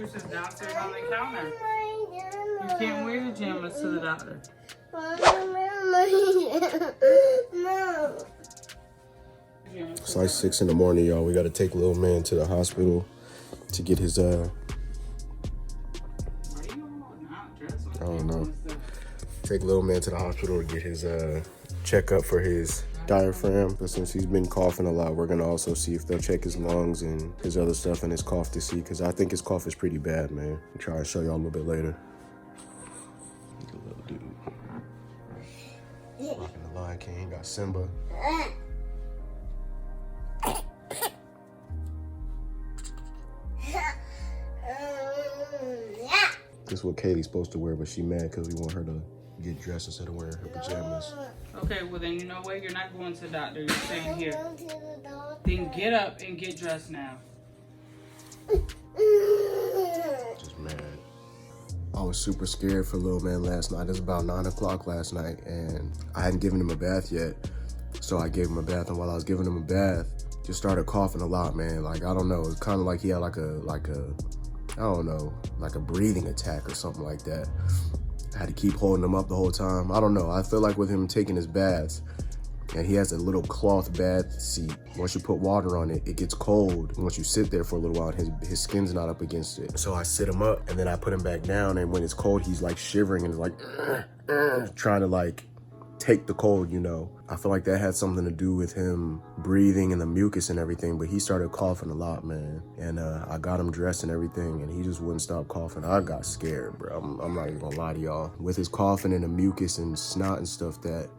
juices downstairs on the counter. You can't wear your pajamas to the doctor. No. It's like 6 in the morning, y'all. We gotta take little man to the hospital to get his I don't know. Take little man to the hospital to get his checkup for his diaphragm. But since he's been coughing a lot, we're gonna also see if they'll check his lungs and his other stuff and his cough to see, because I think his cough is pretty bad, man. I'll try to show y'all a little bit later. Little dude. Rocking the Lion King, got Simba. This is what Kaylee's supposed to wear, but she mad because we want her to get dressed instead of wearing her pajamas. Okay, well then you know what? You're not going to the doctor. You're staying here. Then get up and get dressed now. Just mad. I was super scared for little man last night. It was about 9 o'clock last night, and I hadn't given him a bath yet. So I gave him a bath, and while I was giving him a bath, just started coughing a lot, man. Like, I don't know. It's kind of like he had like a I don't know, like a breathing attack or something like that. I had to keep holding him up the whole time. I don't know. I feel like with him taking his baths, and he has a little cloth bath seat. Once you put water on it, it gets cold. Once you sit there for a little while, his skin's not up against it. So I sit him up, and then I put him back down, and when it's cold, he's like shivering and like trying to like take the cold, you know. I feel like that had something to do with him breathing and the mucus and everything, but he started coughing a lot, man. And I got him dressed and everything, and he just wouldn't stop coughing. I got scared, bro. I'm not even gonna lie to y'all. With his coughing and the mucus and snot and stuff, that,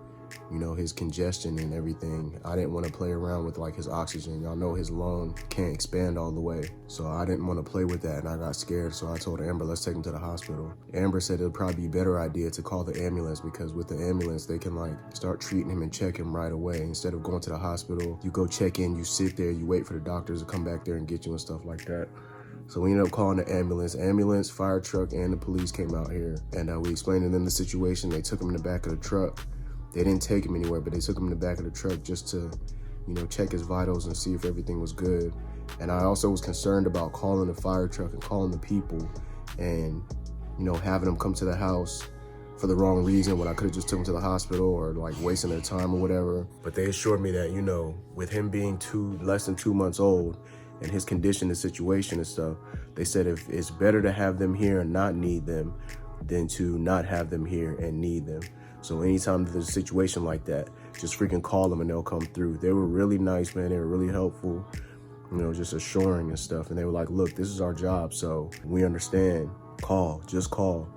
you know, his congestion and everything, I didn't want to play around with like his oxygen. Y'all know his lung can't expand all the way. So I didn't want to play with that, and I got scared. So I told Amber, let's take him to the hospital. Amber said it would probably be a better idea to call the ambulance, because with the ambulance, they can like start treating him and check him right away. Instead of going to the hospital, you go check in, you sit there, you wait for the doctors to come back there and get you and stuff like that. So we ended up calling the ambulance, fire truck, and the police came out here. And we explained to them the situation. They took him in the back of the truck. They didn't take him anywhere, but they took him in the back of the truck just to, you know, check his vitals and see if everything was good. And I also was concerned about calling the fire truck and calling the people and, you know, having them come to the house for the wrong reason when I could have just took him to the hospital, or like wasting their time or whatever. But they assured me that, you know, with him being less than 2 months old and his condition and situation and stuff, they said if it's better to have them here and not need them than to not have them here and need them. So anytime there's a situation like that, just freaking call them and they'll come through. They were really nice, man. They were really helpful, you know, just assuring and stuff. And they were like, look, this is our job, so we understand. Call, just call.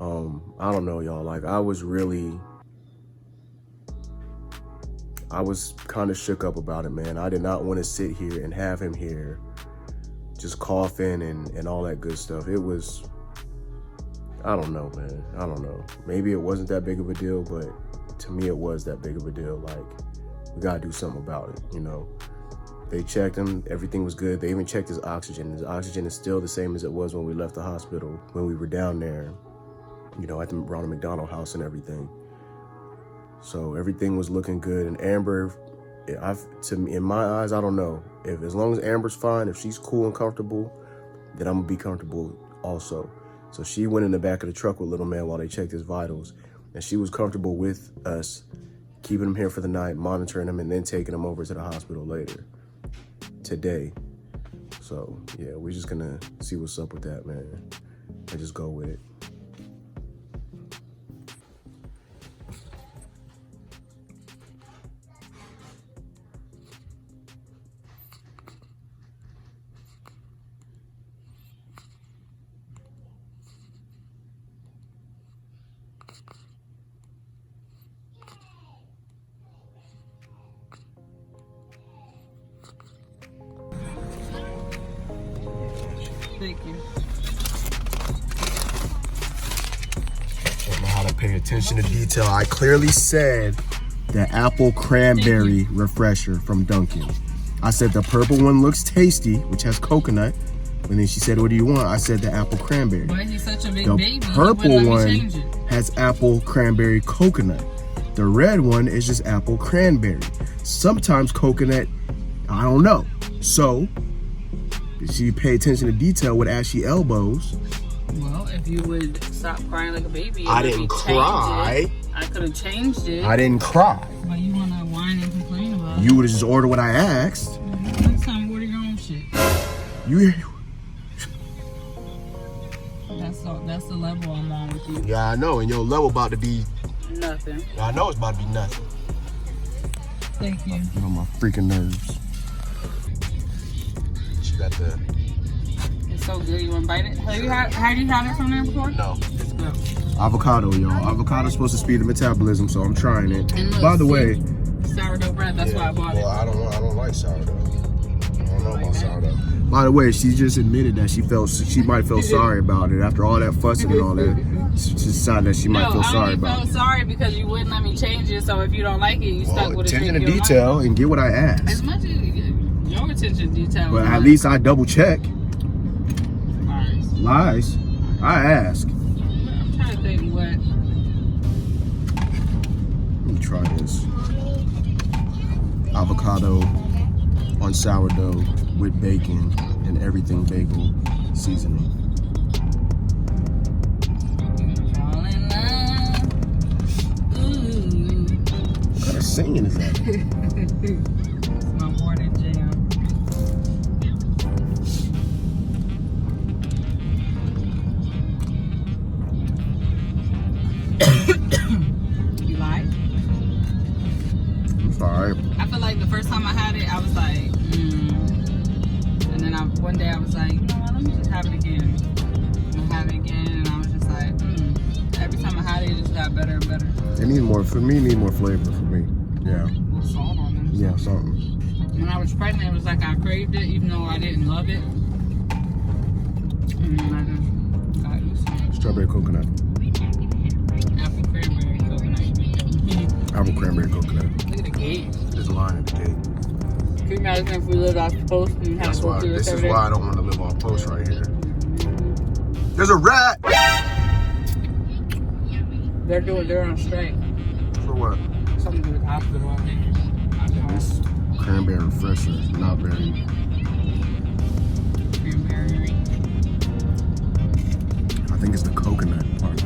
I don't know, y'all. Like, I was kind of shook up about it, man. I did not want to sit here and have him here just coughing and all that good stuff. It was, I don't know, man. I don't know. Maybe it wasn't that big of a deal, but to me, it was that big of a deal. Like, we gotta do something about it, you know? They checked him, everything was good. They even checked his oxygen. His oxygen is still the same as it was when we left the hospital, when we were down there, you know, at the Ronald McDonald House and everything. So everything was looking good. And Amber, to me, in my eyes, I don't know. As long as Amber's fine, if she's cool and comfortable, then I'm gonna be comfortable also. So she went in the back of the truck with little man while they checked his vitals, and she was comfortable with us keeping him here for the night, monitoring him, and then taking him over to the hospital later today. So yeah, we're just gonna see what's up with that, man, and just go with it. Thank you. Don't know how to pay attention to detail. I clearly said the apple cranberry refresher from Dunkin'. I said the purple one looks tasty, which has coconut. And then she said, what do you want? I said the apple cranberry. Why is he such a big baby? The purple one has apple cranberry coconut. The red one is just apple cranberry. Sometimes coconut, I don't know. So She pay attention to detail with ashy elbows. Well, if you would stop crying like a baby, I didn't cry. I could have changed it. I didn't cry. But you want to whine and complain about it. You would have just ordered what I asked. Next time, order your own shit. You. That's the level I'm on with you. Yeah, I know, and your level about to be nothing. I know it's about to be nothing. Thank you. Get on my freaking nerves. She got the. It's so good. You want to bite it? Have you had it from there before? No. It's good. Avocado, y'all. Avocado's supposed to speed the metabolism, so I'm trying it. And look, by the way, sourdough bread. That's why I bought it. Well, I don't like sourdough. I don't know about sourdough. By the way, she just admitted that she might feel sorry about it after all that fussing and all that. She decided that she might feel sorry about it. I only felt sorry because you wouldn't let me change it. So if you don't like it, you stuck with it. Attention to detail and get what I asked. As much as your attention to detail. But at least I double check. Lies. I ask. I'm trying to think what. Let me try this. Avocado on sourdough with bacon and everything bagel seasoning. Fall in love. Ooh. What kind of singing is that? It's my morning jam. You lied? It's alright. I feel like the first time I had it, I was like, and then one day I was like, you know what, let me just have it again. And I had it again, and I was just like, Every time I had it, it just got better and better. It needs more, for me, need more flavor for me. Yeah. A little salt on it. Yeah, something. When I was pregnant, it was like I craved it, even though I didn't love it. And I just got used to it. Strawberry coconut. Apple cranberry coconut. Apple cranberry coconut. Look at the gate. There's a line at the gate. Can you imagine if we lived off the post and had to go through This this is every day? why I don't want to live off post right here. There's a rat! They're on strike. For what? Something to do with the hospital, I think. This cranberry refresher is not very. Cranberry. I think it's the coconut part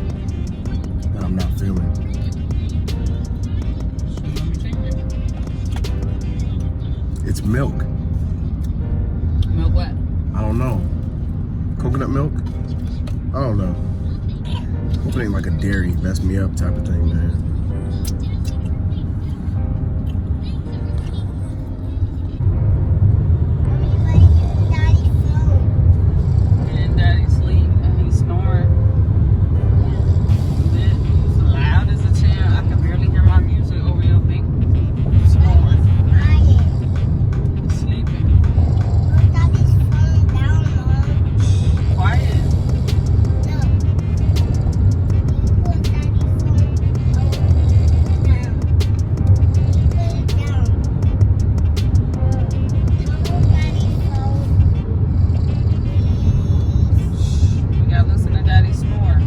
that I'm not feeling. So let me take it. It's milk. Milk what? I don't know. Coconut milk? I don't know. Hopefully it ain't like a dairy mess me up type of thing, man. And Daddy's asleep and he's snoring. It's loud as a champ. I can barely hear my music over your big snoring. He's sleeping. Quiet. We gotta listen to Daddy snore.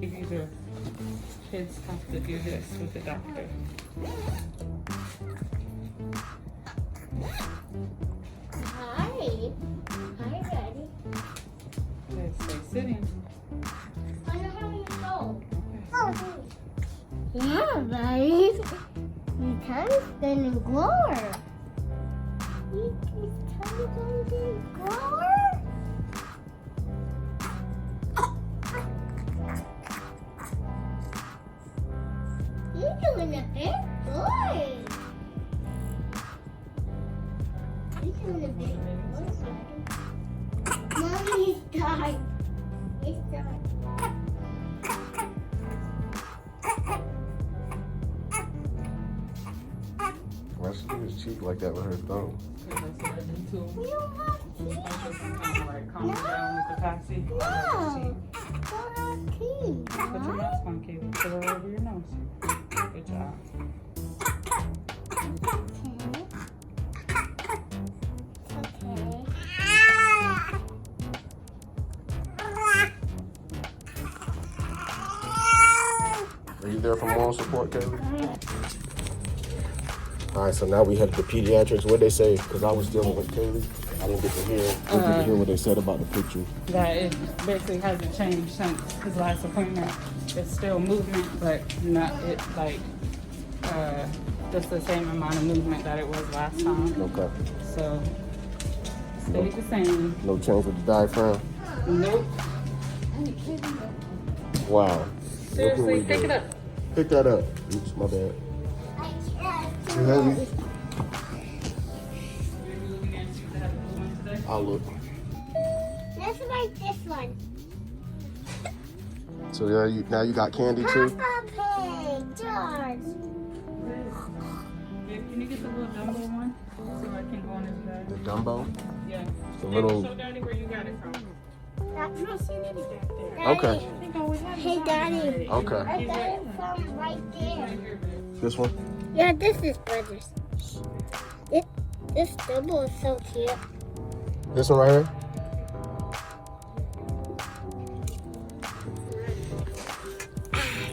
These are kids have to do this with the doctor. Hi. Hi, Daddy. Okay, stay sitting. I know how you go. Yeah, Daddy. Your tongue's gonna glow. Your tongue's gonna glow. You're doing a bit good. You're doing a bit good. Mommy's died. It's done. Let's do this cheek like that with her thumb. Yeah, that's what I do too. You have teeth. Kind of like calm down with the Patsy. No. Don't have teeth. Put your mask on, Kaylee. Put it over your nose. Good job. Are you there for moral support, Kaylee? All right, so now we head to pediatrics. What'd they say? Because I was dealing with Kaylee. I didn't get to hear what they said about the picture. That it basically hasn't changed since his last appointment. It's still movement, but not it like just the same amount of movement that it was last time. Okay. So stay the same. No change with the diaphragm? Nope. Wow. Seriously, pick it up. Pick that up. Oops, my bad. Too heavy? I'll look. Let's like this one. So now you got candy too? Papa Pig, George. Can you get the little Dumbo one so I can go on his bag? The Dumbo? Yeah. The little. Show Daddy where you got it from. Okay. Hey, Daddy. Okay. I got it from right there. This one? Yeah, this is brothers. This double is so cute. This one right here?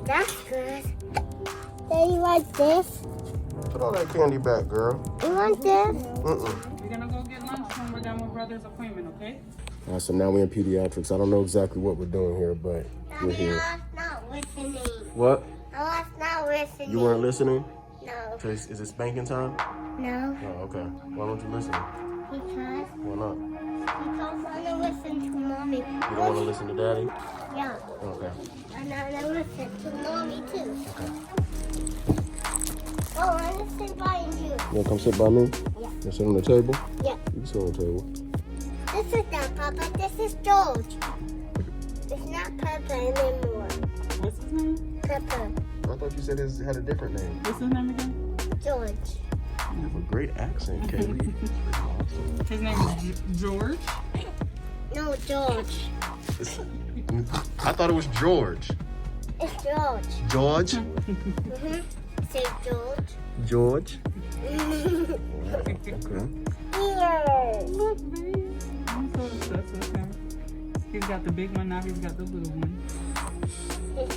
That's good. Daddy, you like this? Put all that candy back, girl. You want this? We're gonna go get lunch when we're done with brother's appointment, okay? All right, so now we're in pediatrics. I don't know exactly what we're doing here, but we're here. I was not listening. What? I was not listening. You weren't listening? No. So is it spanking time? No. Oh, okay. Why don't you listen? Because Why not? I want to listen to mommy. You don't want to listen to daddy? Yeah. Okay. And I want to listen to mommy too. Okay. Oh, I want to sit by you. You want to come sit by me? Yeah. You sit on the table? Yeah. You can sit on the table. This is not Papa. This is George. It's not Papa anymore. What's his name? Papa. I thought you said it had a different name. What's his name again? George. You have a great accent, Kaylee. Awesome. His name is George. No, George. I thought it was George. It's George. George? Say George. George? Here. Okay. Look, babe. I'm so obsessed with him. He's got the big one, now he's got the little one.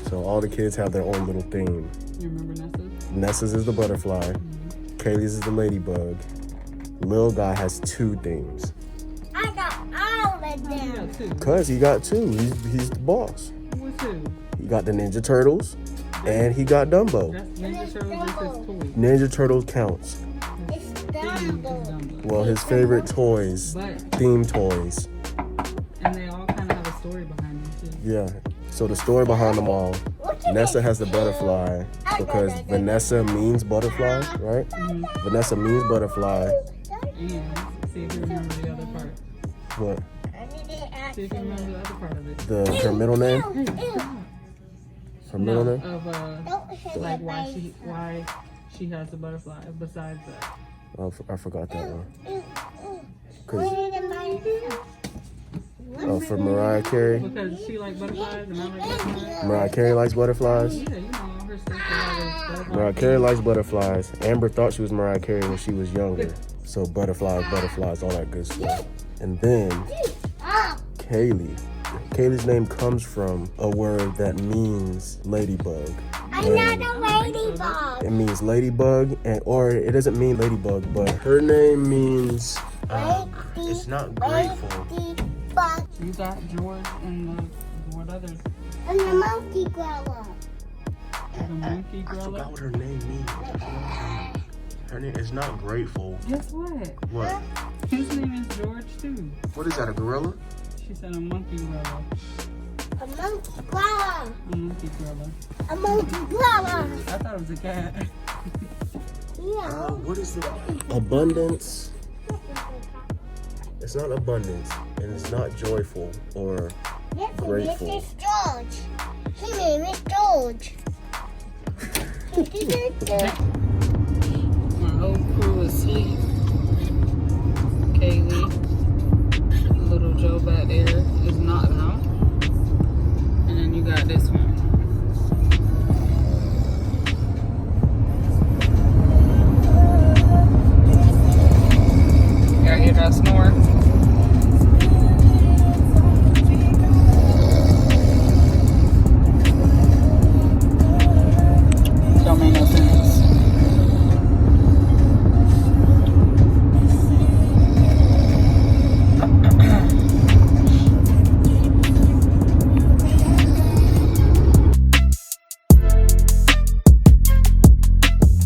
So all the kids have their own little theme. You remember Nessa's? Nessa's is the butterfly. Kaylee's is the ladybug. Lil guy has two themes. I got all of Oh, you them. got two. Cause he got two. He's the boss. What's two? He got the Ninja Turtles and he got Dumbo. That's Ninja Turtles is his toy. Ninja Turtles counts. It's Theme is Dumbo. Dumbo. Well, his favorite toys, But, theme toys. and they all kind of have a story behind them too. Yeah. So the story behind them all, Nessa has the butterfly because Vanessa means butterfly, right? Vanessa means butterfly. And see if you remember the other part. What? I need to ask See if you remember the other part of it. Her middle name? Her middle No, name? of Don't hit like my why she has the butterfly besides that. Oh, I forgot that one. Oh, for Mariah Carey. Because she like butterflies and I like butterflies. Mariah Carey likes butterflies. Yeah, you know all her stuff. Butterflies. Mariah Carey likes butterflies. Amber thought she was Mariah Carey when she was younger. So butterflies, all that good stuff. And then Kaylee's name comes from a word that means ladybug. I'm not a ladybug. It means ladybug, or it doesn't mean ladybug, but her name means it's not grateful. Ladybug. You got George and what others? And the monkey gorilla. The monkey I gorilla. forgot what her name means. Her name is not grateful. Guess what? What? His name is George too. What is that, a gorilla? She said a monkey gorilla. A monkey gorilla. A monkey gorilla. A monkey gorilla. I thought it was a cat. Yeah. What is it? Abundance. It's not abundance, and it's not joyful or grateful. This is George. His name is George. Hold whole crew is asleep. Kaylee, little Joe back there is knocked out. And then you got this one. Y'all hear that snore? Don't make no sense.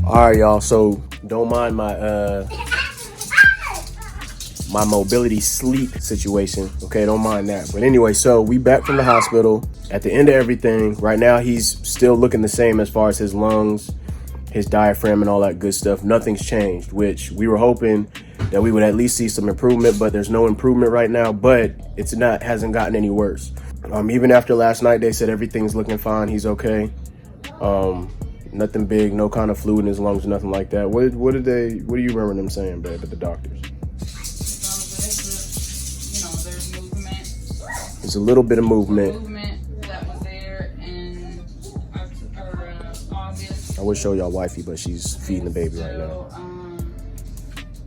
All right, y'all. So don't mind my my mobility sleep situation. Okay, don't mind that. But anyway, so we back from the hospital. At the end of everything, right now he's still looking the same as far as his lungs, his diaphragm, and all that good stuff. Nothing's changed, which we were hoping that we would at least see some improvement, but there's no improvement right now. But it's not, hasn't gotten any worse. Even after last night, they said everything's looking fine. He's okay. Nothing big, no kind of fluid in his lungs, nothing like that. What do you remember them saying, babe, at the doctors? There's movement. There's a little bit of movement. Movement that was there in August. I would show y'all wifey, but she's feeding the baby right now.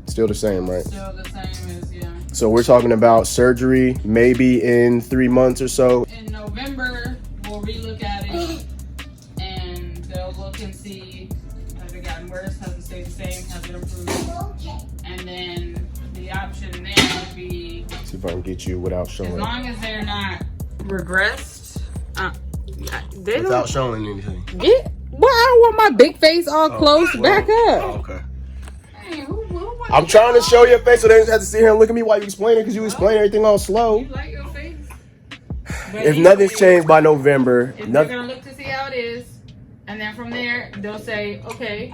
Still the same, right? Still the same as, yeah. So we're talking about surgery maybe in 3 months or so. In November, we'll relook at it and they'll look and see has it gotten worse, has it stayed the same, has it improved. And then the option then would be, See if I can get you without showing. as long as they're not regressed, Without showing anything. Well, I don't want my big face all close. Back up. Oh, okay. Hey, who I'm trying to show your face so they just have to sit here and look at me while you explain it, because you explain everything all slow. You like your face? But If nothing's changed by November, if they're gonna look to see how it is, and then from there they'll say, okay,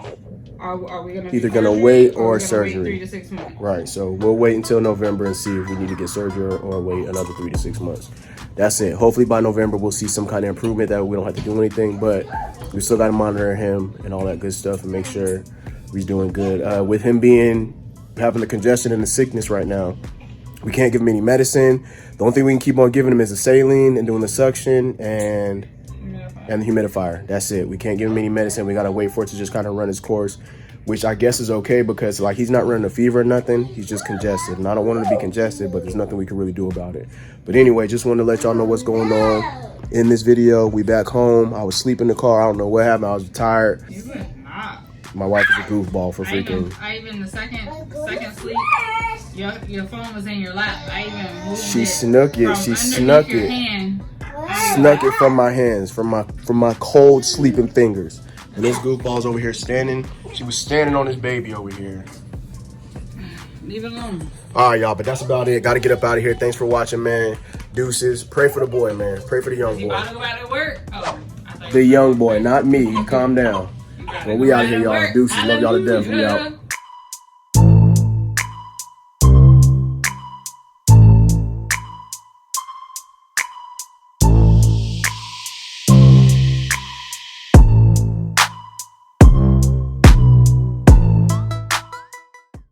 are we gonna Either do gonna surgery wait or or we're gonna surgery. wait 3 to 6 months. Right, so we'll wait until November and see if we need to get surgery or wait another 3 to 6 months. That's it. Hopefully by November we'll see some kind of improvement that we don't have to do anything, but we still got to monitor him and all that good stuff and make sure he's doing good. With him having the congestion and the sickness right now, we can't give him any medicine. The only thing we can keep on giving him is the saline and doing the suction and the humidifier. That's it. We can't give him any medicine. We got to wait for it to just kind of run its course, which I guess is okay because like he's not running a fever or nothing. He's just congested, and I don't want him to be congested, but there's nothing we can really do about it. But anyway, just wanted to let y'all know what's going on in this video. We back home. I was asleep in the car. I don't know what happened. I was tired. You was not. My wife is a goofball for freaking. I even the second sleep, your phone was in your lap. I even moved She it snuck it. from She underneath snuck your it. hand. Snuck it from my hands, from my cold sleeping fingers. And this goofball's over here standing. She was standing on this baby over here. Leave it alone. All right, y'all, but that's about it. Got to get up out of here. Thanks for watching, man. Deuces. Pray for the boy, man. Pray for the young You boy. about to go out to work? Oh, I thought The young boy, not me. Calm down. you gotta Well, go we out out here, to y'all. work. Deuces. Love y'all to death. We Hallelujah. out.